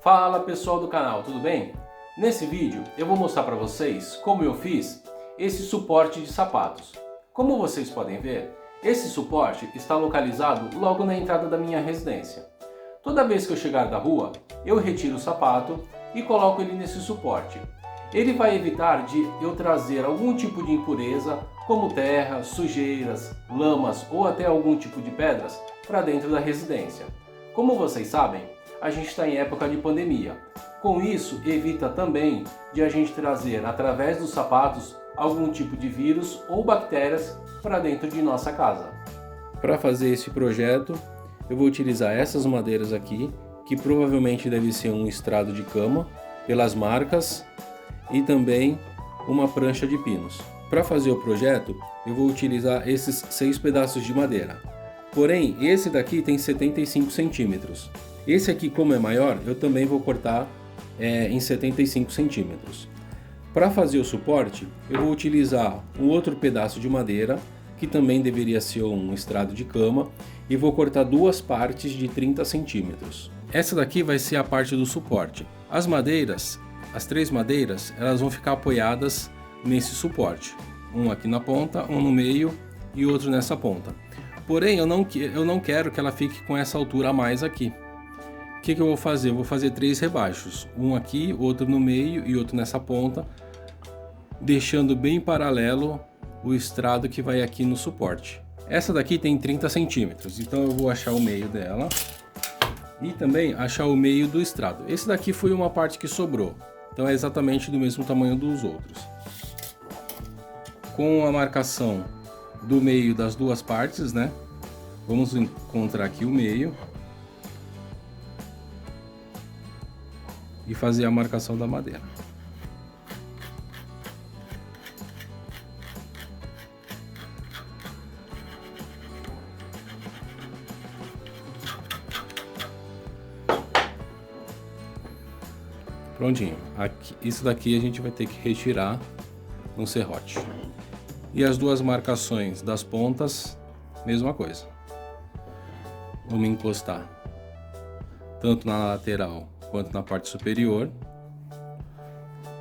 Fala pessoal do canal, tudo bem? Nesse vídeo eu vou mostrar para vocês como eu fiz esse suporte de sapatos. Como vocês podem ver, esse suporte está localizado logo na entrada da minha residência. Toda vez que eu chegar da rua, eu retiro o sapato e coloco ele nesse suporte. Ele vai evitar de eu trazer algum tipo de impureza, como terra, sujeiras, lamas ou até algum tipo de pedras para dentro da residência. Como vocês sabem, a gente está em época de pandemia. Com isso, evita também de a gente trazer, através dos sapatos, algum tipo de vírus ou bactérias para dentro de nossa casa. Para fazer esse projeto, eu vou utilizar essas madeiras aqui, que provavelmente deve ser um estrado de cama, pelas marcas, e também uma prancha de pinos. Para fazer o projeto, eu vou utilizar esses 6 pedaços de madeira. Porém, esse daqui tem 75 centímetros. Esse aqui, como é maior, eu também vou cortar em 75 centímetros. Para fazer o suporte, eu vou utilizar um outro pedaço de madeira, que também deveria ser um estrado de cama, e vou cortar 2 partes de 30 centímetros. Essa daqui vai ser a parte do suporte. As madeiras, as 3 madeiras, elas vão ficar apoiadas nesse suporte. Um aqui na ponta, um no meio e outro nessa ponta. Porém, eu não quero que ela fique com essa altura a mais aqui. O que eu vou fazer? Eu vou fazer 3 rebaixos. Um aqui, outro no meio e outro nessa ponta, deixando bem paralelo o estrado que vai aqui no suporte. Essa daqui tem 30 centímetros, então eu vou achar o meio dela e também achar o meio do estrado. Esse daqui foi uma parte que sobrou, então é exatamente do mesmo tamanho dos outros. Com a marcação do meio das 2 partes, né? Vamos encontrar aqui o meio e fazer a marcação da madeira. Prontinho. Aqui, isso daqui a gente vai ter que retirar no serrote. E as 2 marcações das pontas, mesma coisa. Vamos encostar tanto na lateral quanto na parte superior,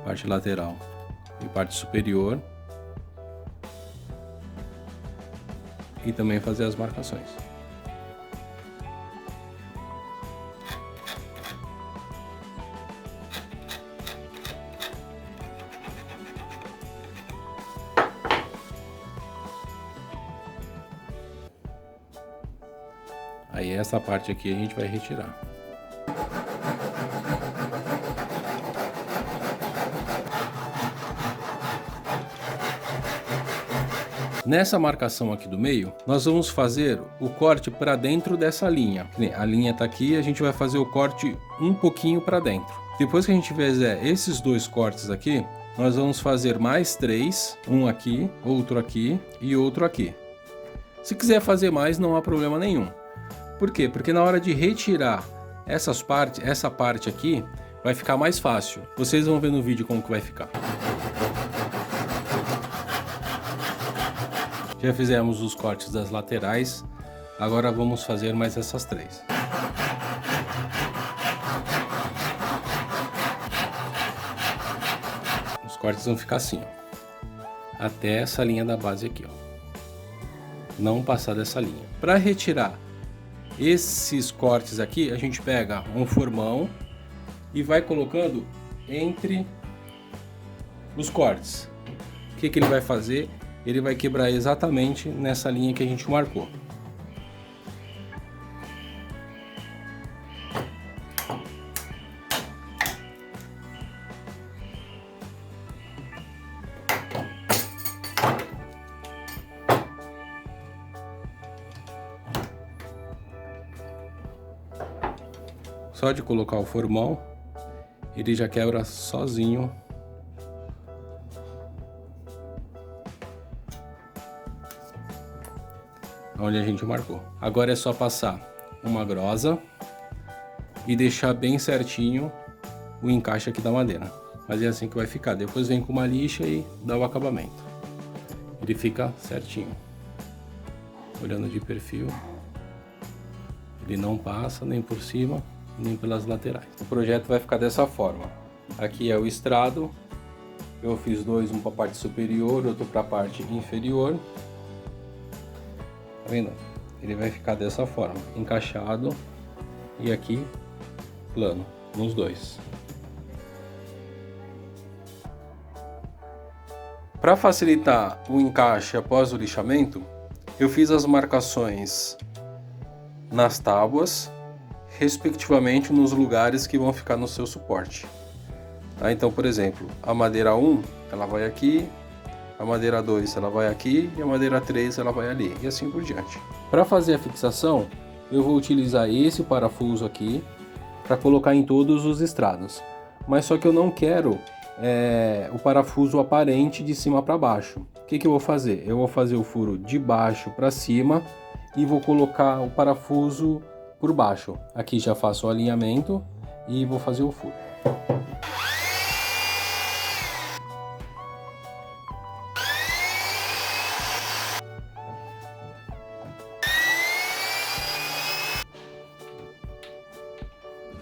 parte lateral e parte superior, e também fazer as marcações. Aí essa parte aqui a gente vai retirar. Nessa marcação aqui do meio, nós vamos fazer o corte para dentro dessa linha. A linha está aqui, a gente vai fazer o corte um pouquinho para dentro. Depois que a gente fizer esses 2 cortes aqui, nós vamos fazer mais 3, um aqui, outro aqui e outro aqui. Se quiser fazer mais, não há problema nenhum. Por quê? Porque na hora de retirar essa parte aqui, vai ficar mais fácil. Vocês vão ver no vídeo como que vai ficar. Já fizemos os cortes das laterais, agora vamos fazer mais essas 3. Os cortes vão ficar assim, ó, até essa linha da base aqui, ó. Não passar dessa linha. Para retirar esses cortes aqui, a gente pega um formão e vai colocando entre os cortes. O que ele vai fazer? Ele vai quebrar exatamente nessa linha que a gente marcou. Só de colocar o formão, ele já quebra sozinho. Onde a gente marcou. Agora é só passar uma grosa e deixar bem certinho o encaixe aqui da madeira. Mas é assim que vai ficar. Depois vem com uma lixa e dá o acabamento. Ele fica certinho. Olhando de perfil, ele não passa nem por cima nem pelas laterais. O projeto vai ficar dessa forma. Aqui é o estrado, eu fiz dois, um para a parte superior, outro para a parte inferior. Tá vendo? Ele vai ficar dessa forma, encaixado, e aqui plano nos dois. Para facilitar o encaixe após o lixamento, eu fiz as marcações nas tábuas, respectivamente nos lugares que vão ficar no seu suporte. Tá? Então, por exemplo, a madeira 1 ela vai aqui, a madeira 2 ela vai aqui e a madeira 3 ela vai ali, e assim por diante. Para fazer a fixação, eu vou utilizar esse parafuso aqui para colocar em todos os estrados, mas só que eu não quero o parafuso aparente de cima para baixo. O que eu vou fazer? Eu vou fazer o furo de baixo para cima e vou colocar o parafuso por baixo. Aqui já faço o alinhamento e vou fazer o furo.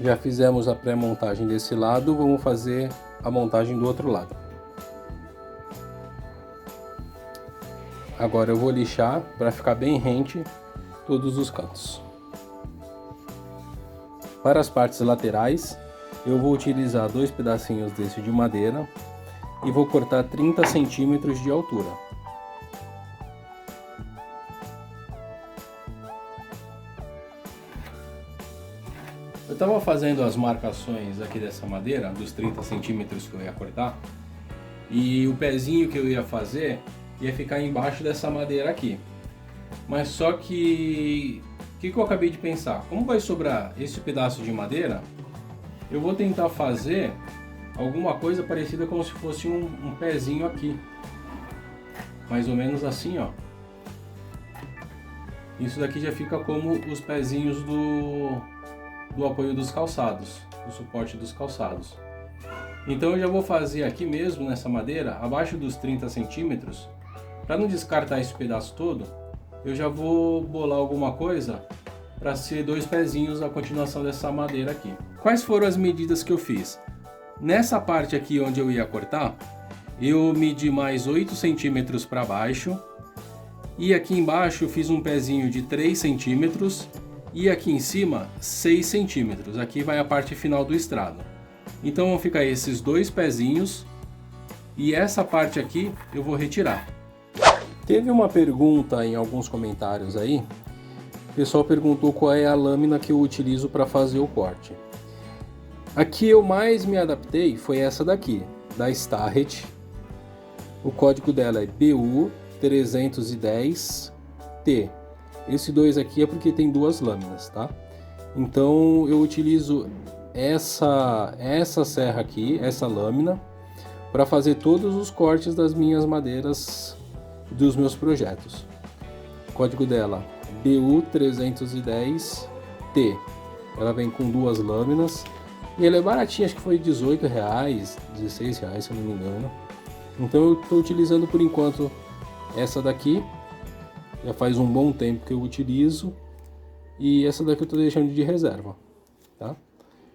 Já fizemos a pré-montagem desse lado, vamos fazer a montagem do outro lado. Agora eu vou lixar para ficar bem rente todos os cantos. Para as partes laterais, eu vou utilizar dois pedacinhos desse de madeira e vou cortar 30 centímetros de altura. Eu estava fazendo as marcações aqui dessa madeira, dos 30 centímetros que eu ia cortar, e o pezinho que eu ia fazer ia ficar embaixo dessa madeira aqui. Mas só que, o que eu acabei de pensar? Como vai sobrar esse pedaço de madeira, eu vou tentar fazer alguma coisa parecida como se fosse um pezinho aqui. Mais ou menos assim, ó. Isso daqui já fica como os pezinhos do apoio dos calçados, do suporte dos calçados. Então eu já vou fazer aqui mesmo nessa madeira, abaixo dos 30 centímetros, para não descartar esse pedaço todo, eu já vou bolar alguma coisa para ser dois pezinhos a continuação dessa madeira aqui. Quais foram as medidas que eu fiz? Nessa parte aqui onde eu ia cortar, eu medi mais 8 centímetros para baixo, e aqui embaixo eu fiz um pezinho de 3 centímetros, e aqui em cima 6 centímetros. Aqui vai a parte final do estrado. Então vão ficar esses dois pezinhos, e essa parte aqui eu vou retirar. Teve uma pergunta em alguns comentários aí. O pessoal perguntou qual é a lâmina que eu utilizo para fazer o corte. Aqui eu mais me adaptei foi essa daqui, da Starrett. O código dela é BU310T. Esse 2 aqui é porque tem duas lâminas, tá? Então eu utilizo essa serra aqui, essa lâmina, para fazer todos os cortes das minhas madeiras dos meus projetos. O código dela BU310T. Ela vem com duas lâminas e ela é baratinha, acho que foi R$18, R$16, se eu não me engano. Então eu estou utilizando por enquanto essa daqui. Já faz um bom tempo que eu utilizo, e essa daqui eu estou deixando de reserva, tá?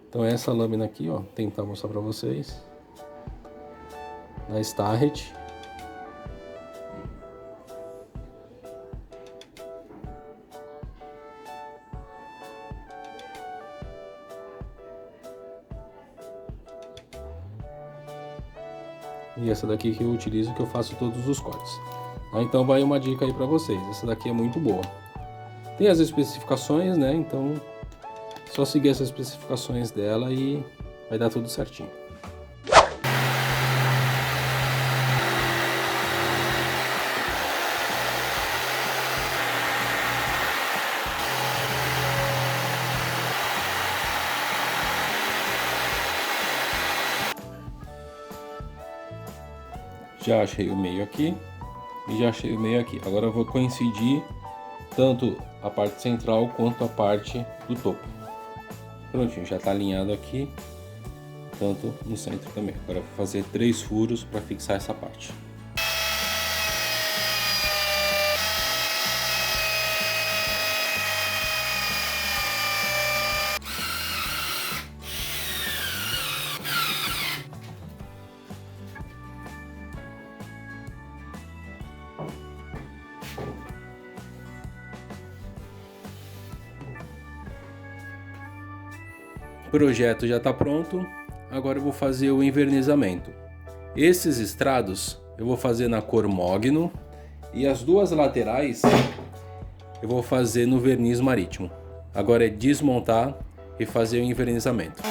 Então essa lâmina aqui, ó, tentar mostrar para vocês, da Starrett. E essa daqui que eu utilizo, que eu faço todos os cortes. Então vai uma dica aí para vocês, essa daqui é muito boa. Tem as especificações, né? Então só seguir essas especificações dela e vai dar tudo certinho. Já achei o meio aqui. E já achei o meio aqui. Agora eu vou coincidir tanto a parte central quanto a parte do topo. Prontinho, já está alinhado aqui, tanto no centro também. Agora eu vou fazer 3 furos para fixar essa parte. projeto já está pronto, agora eu vou fazer o envernizamento. Esses estrados eu vou fazer na cor mogno e as duas laterais eu vou fazer no verniz marítimo. Agora é desmontar e fazer o envernizamento.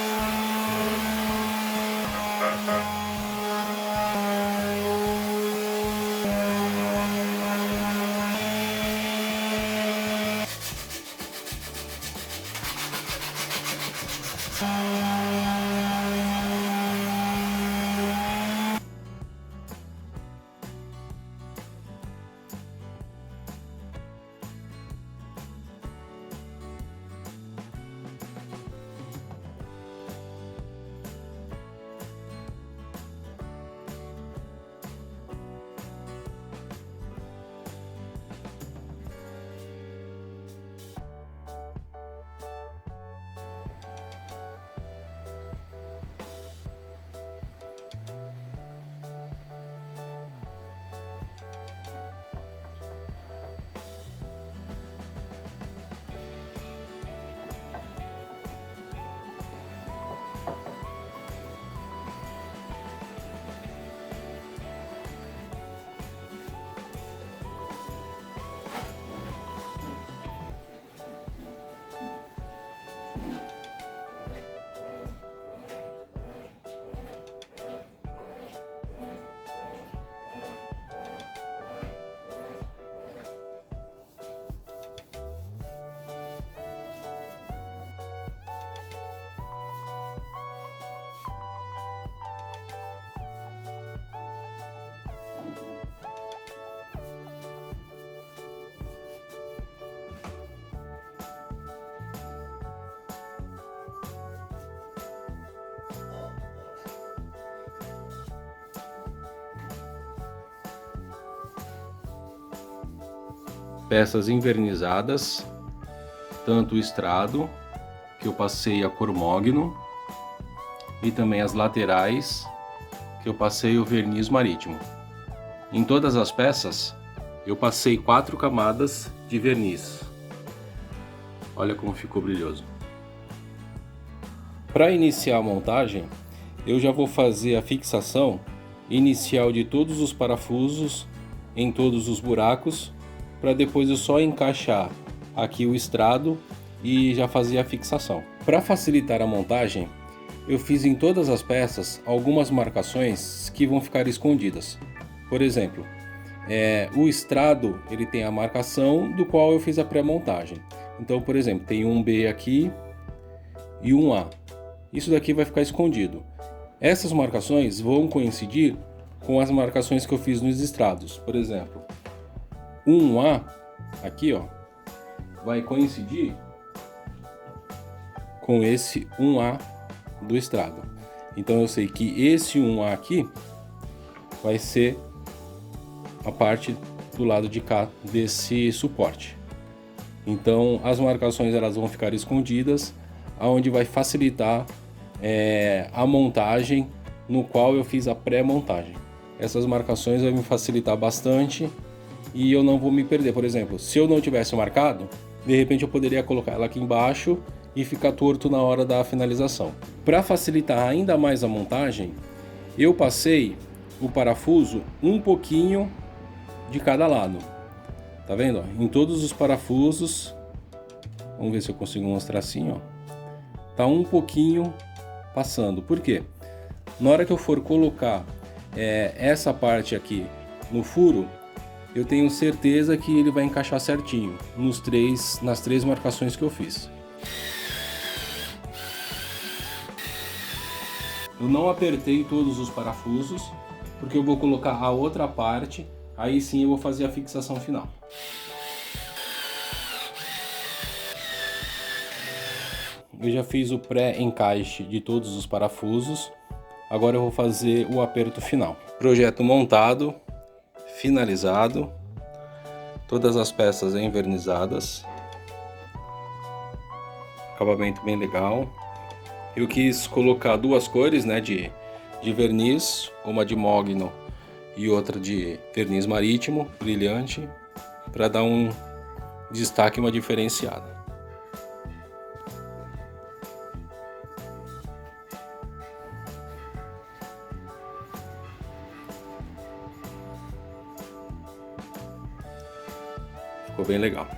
Peças envernizadas, tanto o estrado, que eu passei a cor mogno, e também as laterais, que eu passei o verniz marítimo. Em todas as peças, eu passei 4 camadas de verniz. Olha como ficou brilhoso. Para iniciar a montagem, eu já vou fazer a fixação inicial de todos os parafusos em todos os buracos, para depois eu só encaixar aqui o estrado e já fazer a fixação. Para facilitar a montagem, eu fiz em todas as peças algumas marcações que vão ficar escondidas. Por exemplo, o estrado ele tem a marcação do qual eu fiz a pré-montagem. Então, por exemplo, tem um B aqui e um A. Isso daqui vai ficar escondido. Essas marcações vão coincidir com as marcações que eu fiz nos estrados. Por exemplo, 1A aqui, ó, vai coincidir com esse 1A do estrado. Então eu sei que esse 1A aqui vai ser a parte do lado de cá desse suporte. Então as marcações elas vão ficar escondidas, aonde vai facilitar a montagem no qual eu fiz a pré-montagem. Essas marcações vão me facilitar bastante e eu não vou me perder. Por exemplo, se eu não tivesse marcado, de repente eu poderia colocar ela aqui embaixo e ficar torto na hora da finalização. Para facilitar ainda mais a montagem, eu passei o parafuso um pouquinho de cada lado. Tá vendo? Em todos os parafusos, vamos ver se eu consigo mostrar assim, ó. Tá um pouquinho passando. Por quê? Na hora que eu for colocar essa parte aqui no furo, eu tenho certeza que ele vai encaixar certinho nas três marcações que eu fiz. Eu não apertei todos os parafusos, porque eu vou colocar a outra parte, aí sim eu vou fazer a fixação final. Eu já fiz o pré-encaixe de todos os parafusos, agora eu vou fazer o aperto final. Projeto montado, finalizado, todas as peças envernizadas, acabamento bem legal. Eu quis colocar duas cores, né, de verniz, uma de mogno e outra de verniz marítimo, brilhante, para dar um destaque, uma diferenciada. Ficou bem legal.